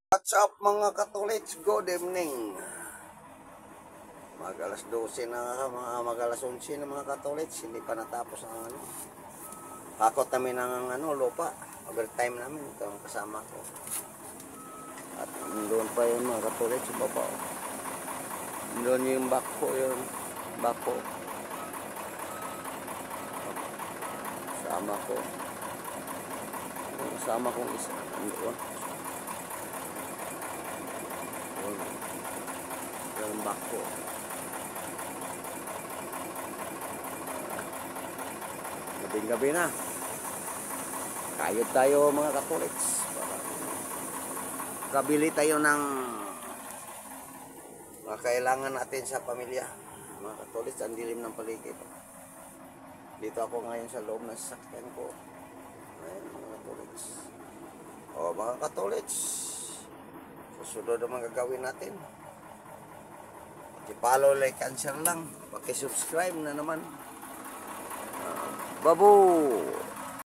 What's up mga katolits? Good evening. Mag alas 12 na, mag alas 11 na mga katolits. Hindi pa natapos ang ano. Hakot namin ng lupa. Overtime namin. Ito ang kasama ko. At doon pa yung mga katolits. Baba. Doon yung bako. Yung bako. Kasama ko. Kasama kong isa. Doon. Yung bako. Gabing-gabi na. Kayod tayo mga katolits. Kabili tayo ng mga kailangan natin sa pamilya. Mga katolits, ang dilim ng paligid. Dito ako ngayon sa loob ng sasakyan ko. Ayan mga katolits. O mga katolits, susunod ang mga gagawin natin. I-follow, like, and share lang. Paki-subscribe na naman. Babu!